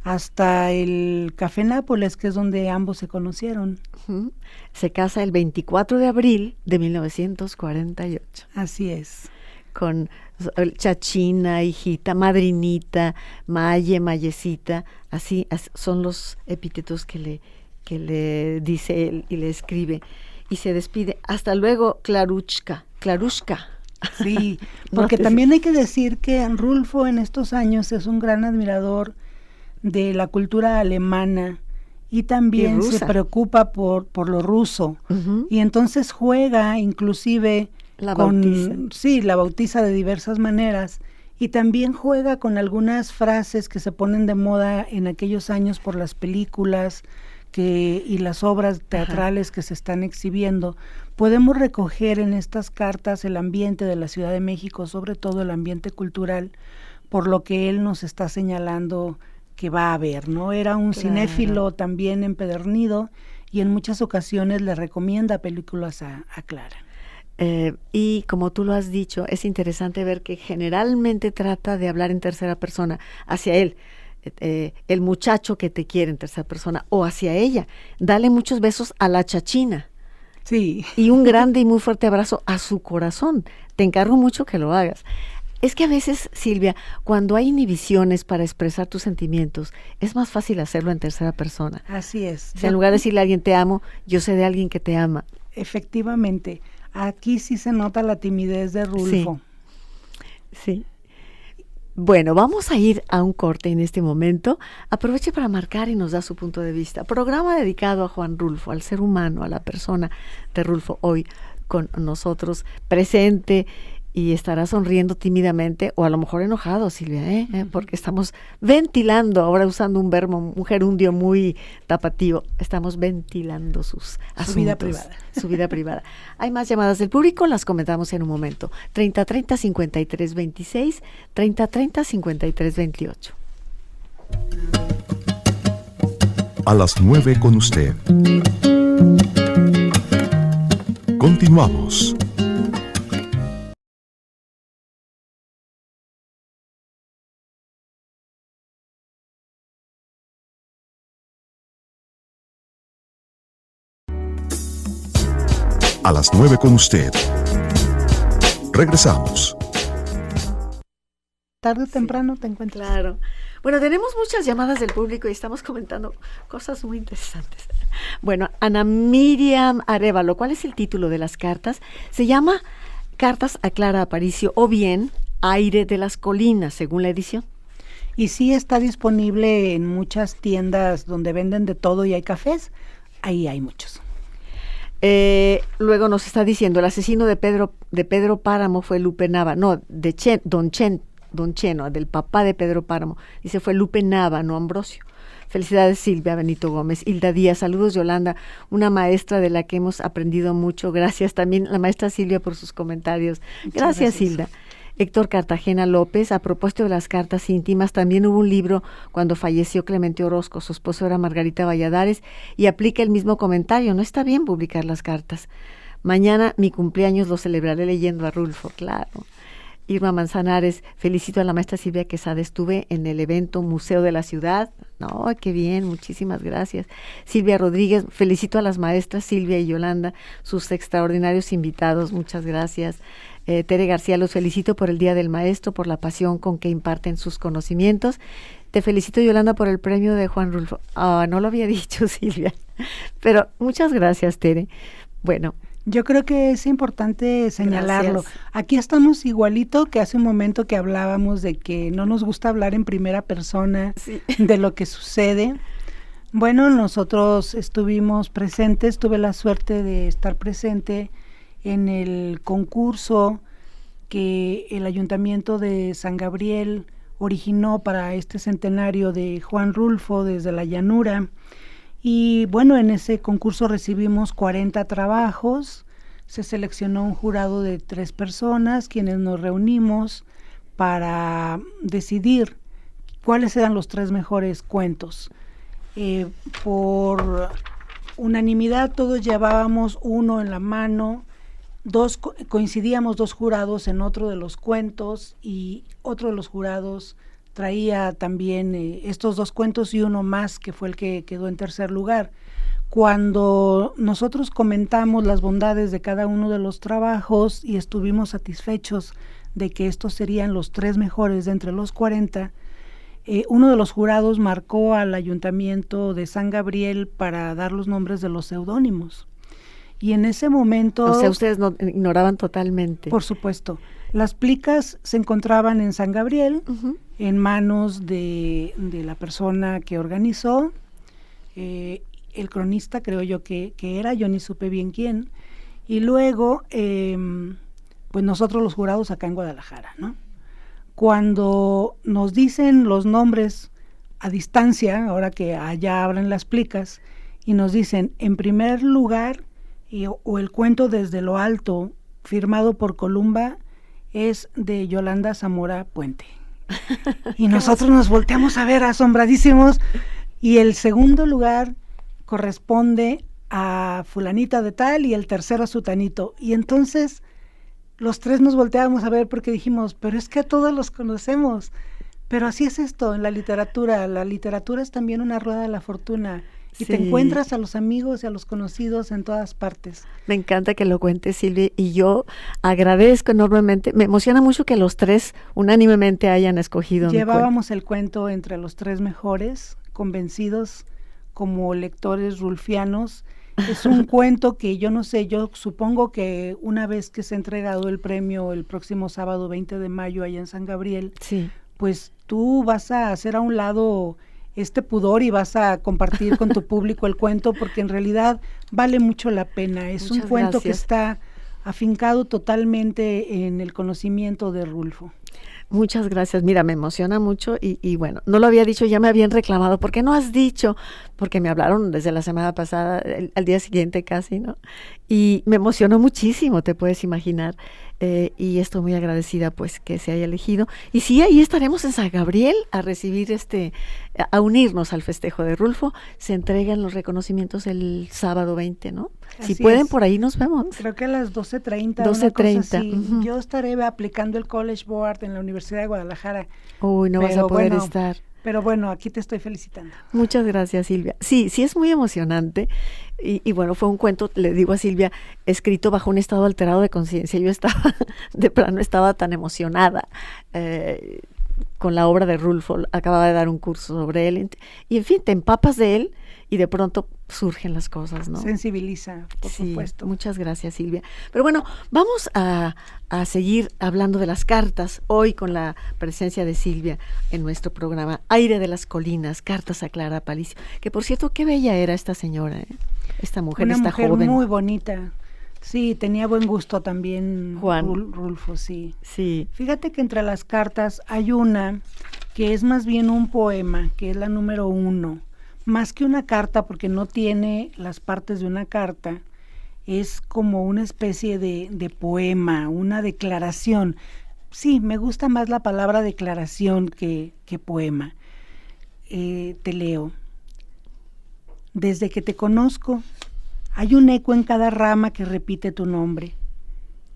hasta el Café Nápoles, que es donde ambos se conocieron. Uh-huh. Se casa el 24 de abril de 1948. Así es. Con chachina, hijita, madrinita, mayecita, así son los epítetos que le dice él y le escribe. Y se despide. Hasta luego, Clarushka. Sí, porque también hay que decir que Rulfo en estos años es un gran admirador de la cultura alemana y también se preocupa por lo ruso. Uh-huh. Y entonces juega inclusive la bautiza de diversas maneras, y también juega con algunas frases que se ponen de moda en aquellos años por las películas y las obras teatrales que se están exhibiendo. Podemos recoger en estas cartas el ambiente de la Ciudad de México, sobre todo el ambiente cultural, por lo que él nos está señalando que va a haber, ¿no? Era un cinéfilo también empedernido y en muchas ocasiones le recomienda películas a Clara. Y como tú lo has dicho, es interesante ver que generalmente trata de hablar en tercera persona hacia él. El muchacho que te quiere en tercera persona, o hacia ella. Dale muchos besos a la chachina. Sí. Y un grande y muy fuerte abrazo a su corazón. Te encargo mucho que lo hagas. Es que a veces, Silvia, cuando hay inhibiciones para expresar tus sentimientos, es más fácil hacerlo en tercera persona. Así es. O sea, en lugar de decirle a alguien te amo, yo sé de alguien que te ama. Efectivamente. Aquí sí se nota la timidez de Rulfo. Sí. Bueno, vamos a ir a un corte en este momento. Aproveche para marcar y nos da su punto de vista. Programa dedicado a Juan Rulfo, al ser humano, a la persona de Rulfo, hoy con nosotros presente, y estará sonriendo tímidamente o a lo mejor enojado, Silvia, porque estamos ventilando, ahora usando un verbo, un gerundio muy tapativo, estamos ventilando sus asuntos. Su vida privada. Hay más llamadas del público, las comentamos en un momento. 3030-5326, 3030-5328. A las 9 con usted. Continuamos. A las 9 con usted. Regresamos. Tarde o temprano te encuentras. Claro. Bueno, tenemos muchas llamadas del público y estamos comentando cosas muy interesantes. Bueno, Ana Miriam Arévalo, ¿cuál es el título de las cartas? Se llama Cartas a Clara Aparicio o bien Aire de las Colinas, según la edición. Y sí está disponible en muchas tiendas donde venden de todo y hay cafés. Ahí hay muchos. Luego nos está diciendo, el asesino de Pedro Páramo fue Lupe Nava, no, Don Cheno, del papá de Pedro Páramo. Dice, fue Lupe Nava, no Ambrosio. Felicidades, Silvia Benito Gómez. Hilda Díaz, saludos, Yolanda, una maestra de la que hemos aprendido mucho. Gracias también la maestra Silvia por sus comentarios. Gracias, Hilda. Héctor Cartagena López, a propósito de las cartas íntimas, también hubo un libro cuando falleció Clemente Orozco, su esposo era Margarita Valladares, y aplica el mismo comentario, no está bien publicar las cartas. Mañana mi cumpleaños lo celebraré leyendo a Rulfo, claro. Irma Manzanares, felicito a la maestra Silvia Quesada, estuve en el evento Museo de la Ciudad. No, qué bien, muchísimas gracias. Silvia Rodríguez, felicito a las maestras Silvia y Yolanda, sus extraordinarios invitados, muchas gracias. Tere García, los felicito por el Día del Maestro, por la pasión con que imparten sus conocimientos. Te felicito, Yolanda, por el premio de Juan Rulfo. No lo había dicho, Silvia, pero muchas gracias, Tere. Bueno, yo creo que es importante señalarlo. Gracias. Aquí estamos igualito que hace un momento que hablábamos de que no nos gusta hablar en primera persona de lo que sucede. Bueno, nosotros estuvimos presentes, tuve la suerte de estar presente en el concurso que el Ayuntamiento de San Gabriel originó para este centenario de Juan Rulfo desde la llanura. Y bueno, en ese concurso recibimos 40 trabajos, se seleccionó un jurado de 3 personas, quienes nos reunimos para decidir cuáles eran los 3 mejores cuentos. Por unanimidad todos llevábamos uno en la mano, coincidíamos 2 jurados en otro de los cuentos y otro de los jurados traía también estos 2 cuentos y uno más que fue el que quedó en tercer lugar. Cuando nosotros comentamos las bondades de cada uno de los trabajos y estuvimos satisfechos de que estos serían los 3 mejores de entre los 40, uno de los jurados marcó al Ayuntamiento de San Gabriel para dar los nombres de los seudónimos. Y en ese momento... O sea, ustedes no ignoraban totalmente. Por supuesto. Las plicas se encontraban en San Gabriel, en manos de la persona que organizó, el cronista creo yo que era, yo ni supe bien quién, y luego pues nosotros los jurados acá en Guadalajara, ¿no? Cuando nos dicen los nombres a distancia, ahora que allá abren las plicas, y nos dicen en primer lugar, o el cuento Desde lo Alto, firmado por Columba, es de Yolanda Zamora Puente. Y nosotros nos volteamos a ver asombradísimos, y el segundo lugar corresponde a fulanita de tal y el tercero a sutanito. Y entonces los 3 nos volteábamos a ver porque dijimos, pero es que a todos los conocemos. Pero así es esto en la literatura es también una rueda de la fortuna. Y te encuentras a los amigos y a los conocidos en todas partes. Me encanta que lo cuentes, Silvia, y yo agradezco enormemente. Me emociona mucho que los 3 unánimemente hayan escogido. Llevábamos el cuento entre los 3 mejores, convencidos como lectores rulfianos. Es un cuento que yo no sé, yo supongo que una vez que se ha entregado el premio el próximo sábado 20 de mayo allá en San Gabriel, pues tú vas a hacer a un lado este pudor y vas a compartir con tu público el cuento, porque en realidad vale mucho la pena. Es un cuento que está afincado totalmente en el conocimiento de Rulfo. Muchas gracias. Mira, me emociona mucho y bueno, no lo había dicho, ya me habían reclamado. ¿Por qué no has dicho? Porque me hablaron desde la semana pasada, al día siguiente casi, ¿no? Y me emocionó muchísimo, te puedes imaginar. Y estoy muy agradecida pues que se haya elegido. Y sí, ahí estaremos en San Gabriel a recibir a unirnos al festejo de Rulfo. Se entregan los reconocimientos el sábado 20, ¿no? Si Así pueden, es. por ahí nos vemos. Creo que a las 12:30. 12:30. Ujú. Yo estaré aplicando el College Board en la Universidad de Guadalajara. Uy, no vas Pero a poder bueno, estar. Pero bueno, aquí te estoy felicitando. Muchas gracias, Silvia. Sí, sí es muy emocionante. Y bueno, fue un cuento, le digo a Silvia, escrito bajo un estado alterado de conciencia. Yo estaba, de plano, estaba tan emocionada con la obra de Rulfo. Acababa de dar un curso sobre él. Y en fin, te empapas de él y de pronto surgen las cosas, ¿no? Sensibiliza, por Sí, supuesto. muchas gracias, Silvia. Pero bueno, vamos a seguir hablando de las cartas hoy con la presencia de Silvia en nuestro programa Aire de las Colinas, cartas a Clara Palicio. Que por cierto, qué bella era esta señora, ¿eh? Esta mujer, Una esta mujer joven. muy bonita. Sí, tenía buen gusto también Juan. Rulfo, sí. Sí, Fíjate que entre las cartas hay una que es más bien un poema, que es la número 1. Más que una carta, porque no tiene las partes de una carta, es como una especie de poema, una declaración. Sí, me gusta más la palabra declaración que poema. Te leo. Desde que te conozco, hay un eco en cada rama que repite tu nombre,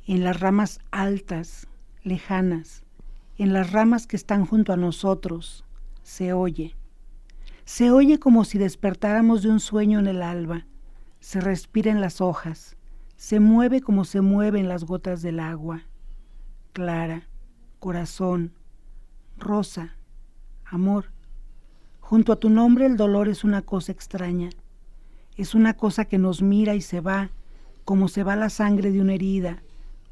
en las ramas altas, lejanas, en las ramas que están junto a nosotros, se oye. Se oye como si despertáramos de un sueño en el alba, se respira en las hojas, se mueve como se mueven las gotas del agua. Clara, corazón, rosa, amor. Junto a tu nombre el dolor es una cosa extraña, es una cosa que nos mira y se va, como se va la sangre de una herida,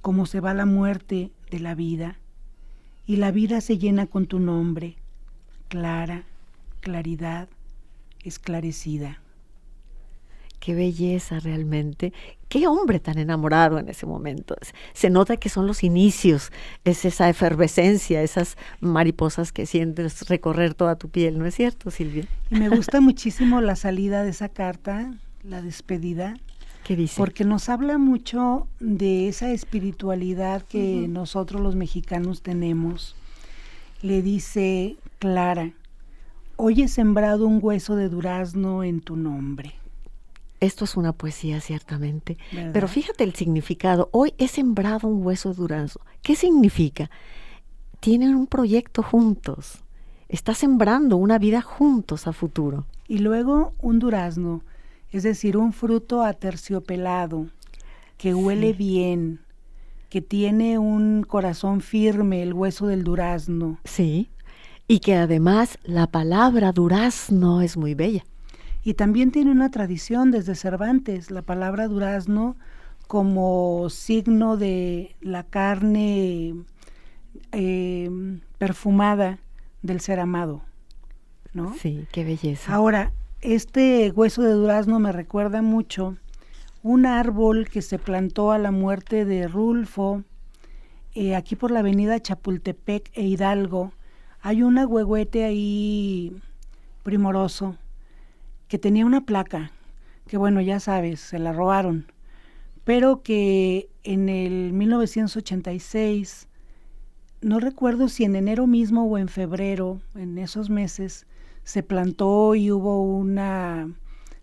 como se va la muerte de la vida. Y la vida se llena con tu nombre, Clara, claridad, esclarecida. qué belleza realmente. Qué hombre tan enamorado en ese momento. Se nota que son los inicios, es esa efervescencia, esas mariposas que sientes recorrer toda tu piel, ¿no es cierto, Silvia? Y me gusta muchísimo la salida de esa carta, la despedida, ¿Qué dice? porque nos habla mucho de esa espiritualidad que nosotros los mexicanos tenemos. Le dice, Clara, hoy he sembrado un hueso de durazno en tu nombre. Esto es una poesía, ciertamente. ¿Verdad? Pero fíjate el significado. Hoy he sembrado un hueso de durazno. ¿Qué significa? Tienen un proyecto juntos. Está sembrando una vida juntos a futuro. Y luego un durazno, es decir, un fruto aterciopelado, que huele bien, que tiene un corazón firme, el hueso del durazno. Sí. Y que además la palabra durazno es muy bella. Y también tiene una tradición desde Cervantes, la palabra durazno como signo de la carne perfumada del ser amado, ¿no? Sí, qué belleza. Ahora, este hueso de durazno me recuerda mucho un árbol que se plantó a la muerte de Rulfo, aquí por la avenida Chapultepec e Hidalgo. Hay un ahuehuete ahí primoroso que tenía una placa, que bueno, ya sabes, se la robaron, pero que en el 1986, no recuerdo si en enero mismo o en febrero, en esos meses, se plantó y hubo una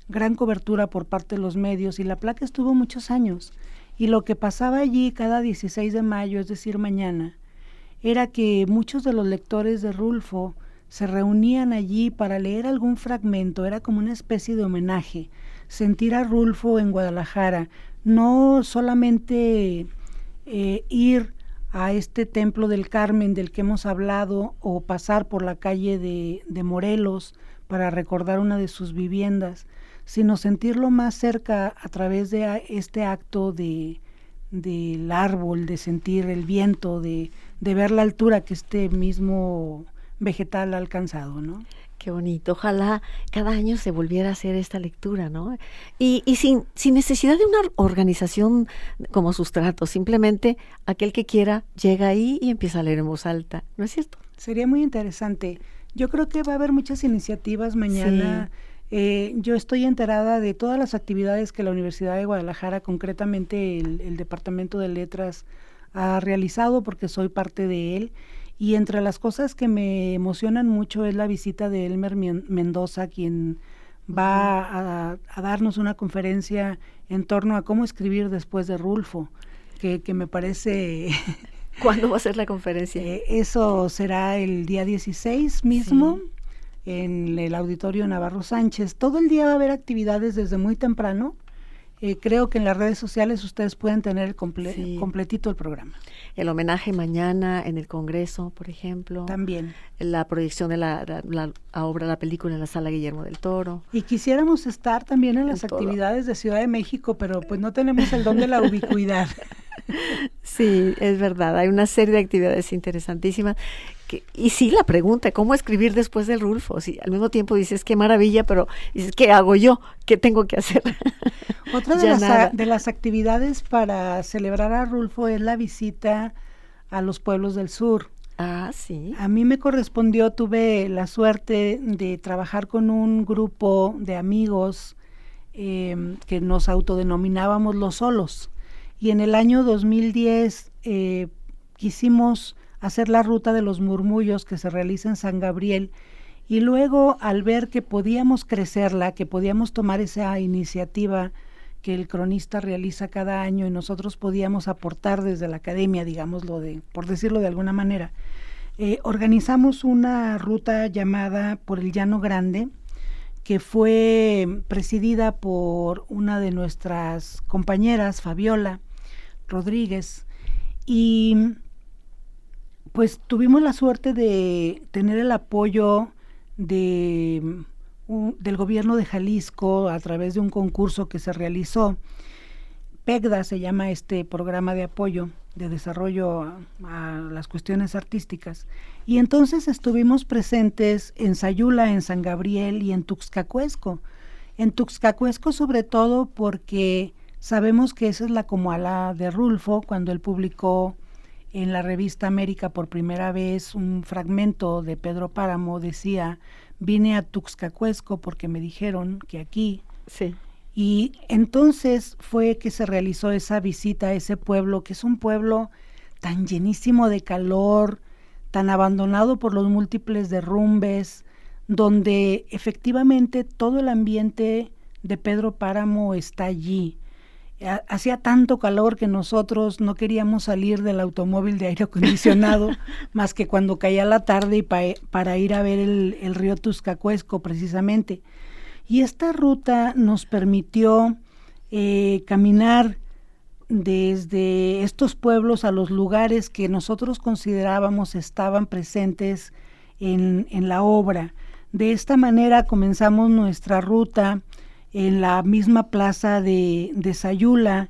gran cobertura por parte de los medios y la placa estuvo muchos años. Y lo que pasaba allí cada 16 de mayo, es decir, mañana, era que muchos de los lectores de Rulfo se reunían allí para leer algún fragmento, era como una especie de homenaje, sentir a Rulfo en Guadalajara, no solamente ir a este Templo del Carmen del que hemos hablado o pasar por la calle de Morelos para recordar una de sus viviendas, sino sentirlo más cerca a través de este acto del árbol, de sentir el viento, de ver la altura que este mismo vegetal ha alcanzado, ¿no? Qué bonito. Ojalá cada año se volviera a hacer esta lectura, ¿no? Y sin necesidad de una organización como sustrato, simplemente aquel que quiera llega ahí y empieza a leer en voz alta, ¿no es cierto? Sería muy interesante. Yo creo que va a haber muchas iniciativas mañana. Sí. Yo estoy enterada de todas las actividades que la Universidad de Guadalajara, concretamente el Departamento de Letras, ha realizado porque soy parte de él. Y entre las cosas que me emocionan mucho es la visita de Elmer Mendoza, quien va a darnos una conferencia en torno a cómo escribir después de Rulfo, que me parece... ¿Cuándo va a ser la conferencia? Eso será el día 16 mismo, sí, en el Auditorio Navarro Sánchez. Todo el día va a haber actividades desde muy temprano. Creo que en las redes sociales ustedes pueden tener completito el programa. El homenaje mañana en el Congreso, por ejemplo. También. La proyección de la obra, la película en la Sala Guillermo del Toro. Y quisiéramos estar también en las actividades de Ciudad de México, pero pues no tenemos el don de la ubicuidad. Sí, es verdad. Hay una serie de actividades interesantísimas. Y sí, la pregunta, ¿cómo escribir después del Rulfo? Sí, al mismo tiempo dices, qué maravilla, pero dices, ¿qué hago yo? ¿Qué tengo que hacer? Otra de las actividades para celebrar a Rulfo es la visita a los pueblos del sur. Ah, sí. A mí me correspondió, tuve la suerte de trabajar con un grupo de amigos que nos autodenominábamos Los Solos. Y en el año 2010 quisimos hacer la ruta de los murmullos que se realiza en San Gabriel, y luego al ver que podíamos crecerla, que podíamos tomar esa iniciativa que el cronista realiza cada año y nosotros podíamos aportar desde la academia, digámoslo, por decirlo de alguna manera, organizamos una ruta llamada Por el Llano Grande, que fue presidida por una de nuestras compañeras, Fabiola Rodríguez, y pues tuvimos la suerte de tener el apoyo del gobierno de Jalisco a través de un concurso que se realizó. PEGDA se llama este programa de apoyo de desarrollo a las cuestiones artísticas. Y entonces estuvimos presentes en Sayula, en San Gabriel y en Tuxcacuesco. En Tuxcacuesco sobre todo porque sabemos que esa es la comoala de Rulfo, cuando él publicó en la revista América por primera vez un fragmento de Pedro Páramo, decía, vine a Tuxcacuesco porque me dijeron que aquí. Sí. Y entonces fue que se realizó esa visita a ese pueblo, que es un pueblo tan llenísimo de calor, tan abandonado por los múltiples derrumbes, donde efectivamente todo el ambiente de Pedro Páramo está allí. Hacía tanto calor que nosotros no queríamos salir del automóvil de aire acondicionado más que cuando caía la tarde y para ir a ver el río Tuxcacuesco precisamente. Y esta ruta nos permitió caminar desde estos pueblos a los lugares que nosotros considerábamos estaban presentes en la obra. De esta manera comenzamos nuestra ruta en la misma plaza de Sayula,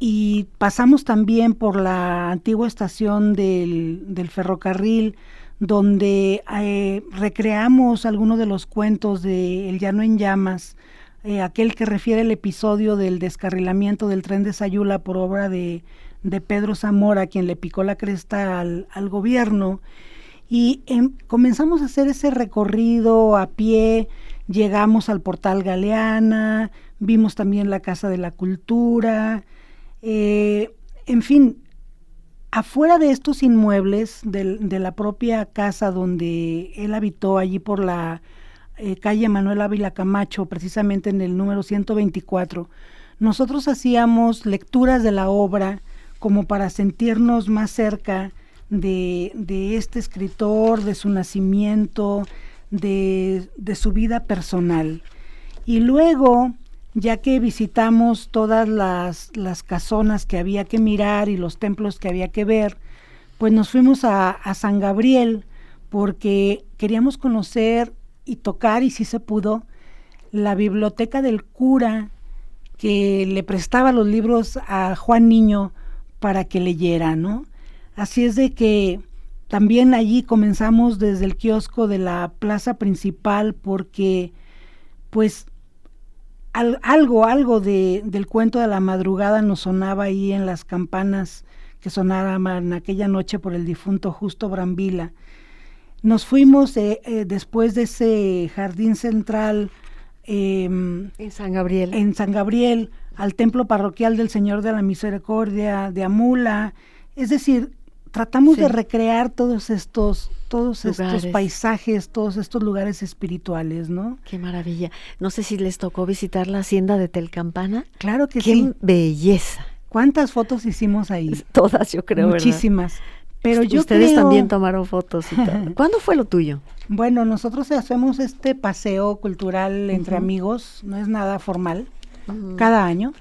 y pasamos también por la antigua estación del ferrocarril, donde recreamos algunos de los cuentos de El Llano en Llamas, aquel que refiere el episodio del descarrilamiento del tren de Sayula por obra de Pedro Zamora, quien le picó la cresta al gobierno, y comenzamos a hacer ese recorrido a pie. Llegamos al Portal Galeana, vimos también la Casa de la Cultura, en fin, afuera de estos inmuebles, de la propia casa donde él habitó, allí por la calle Manuel Ávila Camacho, precisamente en el número 124, nosotros hacíamos lecturas de la obra como para sentirnos más cerca de este escritor, de su nacimiento, de su vida personal. Y luego, ya que visitamos todas las casonas que había que mirar y los templos que había que ver, pues nos fuimos a San Gabriel, porque queríamos conocer y tocar, y sí se pudo, la biblioteca del cura que le prestaba los libros a Juan Niño para que leyera, ¿no? Así es de que también allí comenzamos desde el kiosco de la plaza principal, porque pues algo del cuento de la madrugada nos sonaba ahí en las campanas que sonaban aquella noche por el difunto Justo Brambila. Nos fuimos después de ese jardín central en San Gabriel. En San Gabriel, al templo parroquial del Señor de la Misericordia de Amula. Es decir, tratamos de recrear todos estos paisajes, todos estos lugares espirituales, ¿no? Qué maravilla. No sé si les tocó visitar la hacienda de Telcampana. Claro que sí. Qué belleza. ¿Cuántas fotos hicimos ahí? Todas, yo creo, muchísimas. ¿verdad? Pero ustedes también tomaron fotos y todo. ¿Cuándo fue lo tuyo? Bueno, nosotros hacemos este paseo cultural entre amigos, no es nada formal, cada año.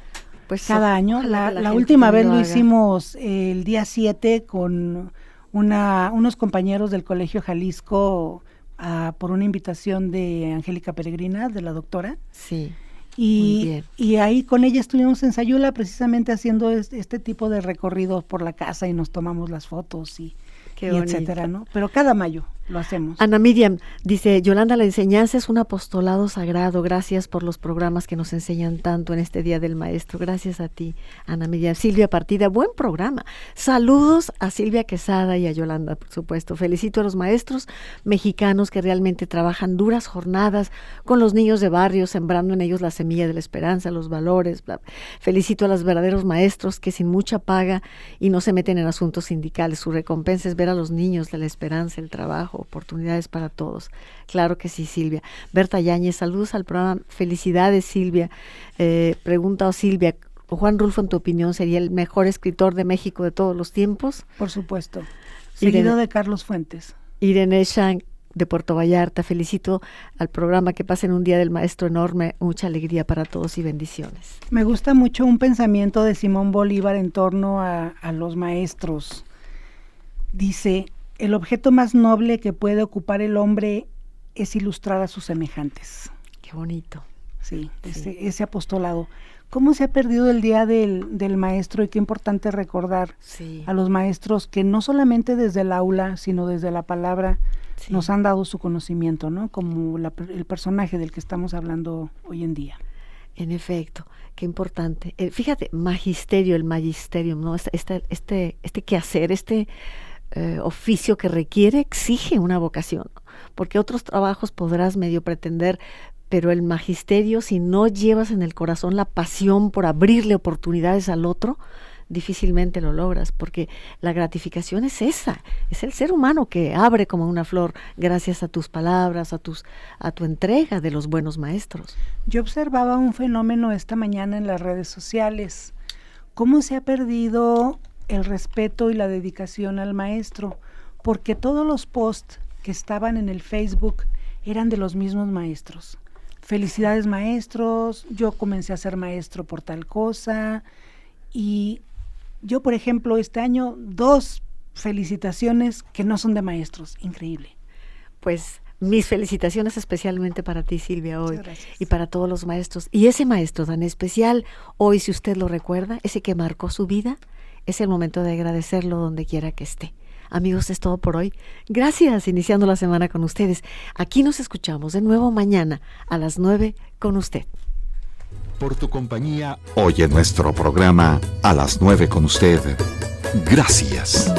Pues cada año. La última vez lo hicimos el día 7 con unos compañeros del Colegio Jalisco por una invitación de Angélica Peregrina, de la doctora. Sí. Y ahí con ella estuvimos en Sayula precisamente haciendo este tipo de recorridos por la casa y nos tomamos las fotos y etcétera, ¿no? Pero cada mayo lo hacemos. Ana Miriam dice, Yolanda, la enseñanza es un apostolado sagrado. Gracias por los programas que nos enseñan tanto en este Día del Maestro. Gracias a ti, Ana Miriam. Silvia Partida, buen programa. Saludos a Silvia Quesada y a Yolanda, por supuesto. Felicito a los maestros mexicanos que realmente trabajan duras jornadas con los niños de barrio, sembrando en ellos la semilla de la esperanza, los valores. Bla. Felicito a los verdaderos maestros que sin mucha paga y no se meten en asuntos sindicales. Su recompensa es ver a los niños de la esperanza, el trabajo, oportunidades para todos. Claro que sí, Silvia. Berta Yáñez, saludos al programa. Felicidades, Silvia. Pregunta a Silvia, ¿Juan Rulfo, en tu opinión, sería el mejor escritor de México de todos los tiempos? Por supuesto. Seguido de Carlos Fuentes. Irene Shank, de Puerto Vallarta, felicito al programa, que pasen un Día del Maestro enorme, mucha alegría para todos y bendiciones. Me gusta mucho un pensamiento de Simón Bolívar en torno a los maestros. Dice, el objeto más noble que puede ocupar el hombre es ilustrar a sus semejantes. Qué bonito. Sí, ese apostolado. ¿Cómo se ha perdido el Día del Maestro? Y qué importante recordar a los maestros que no solamente desde el aula, sino desde la palabra nos han dado su conocimiento, ¿no? Como el personaje del que estamos hablando hoy en día. En efecto, qué importante. Fíjate, magisterio, el magisterium, ¿no? Este quehacer, oficio que requiere, exige una vocación, porque otros trabajos podrás medio pretender, pero el magisterio, si no llevas en el corazón la pasión por abrirle oportunidades al otro, difícilmente lo logras, porque la gratificación es esa, es el ser humano que abre como una flor gracias a tus palabras, a tu entrega de los buenos maestros. Yo observaba un fenómeno esta mañana en las redes sociales, cómo se ha perdido el respeto y la dedicación al maestro, porque todos los posts que estaban en el Facebook eran de los mismos maestros. Felicidades maestros, yo comencé a ser maestro por tal cosa, y yo, por ejemplo, este año 2 felicitaciones que no son de maestros, increíble. Pues mis felicitaciones especialmente para ti, Silvia, hoy, y para todos los maestros. Y ese maestro tan especial, hoy, si usted lo recuerda, ese que marcó su vida, es el momento de agradecerlo donde quiera que esté. Amigos, es todo por hoy. Gracias, iniciando la semana con ustedes. Aquí nos escuchamos de nuevo mañana a las 9 con usted. Por tu compañía, oye nuestro programa a las 9 con usted. Gracias.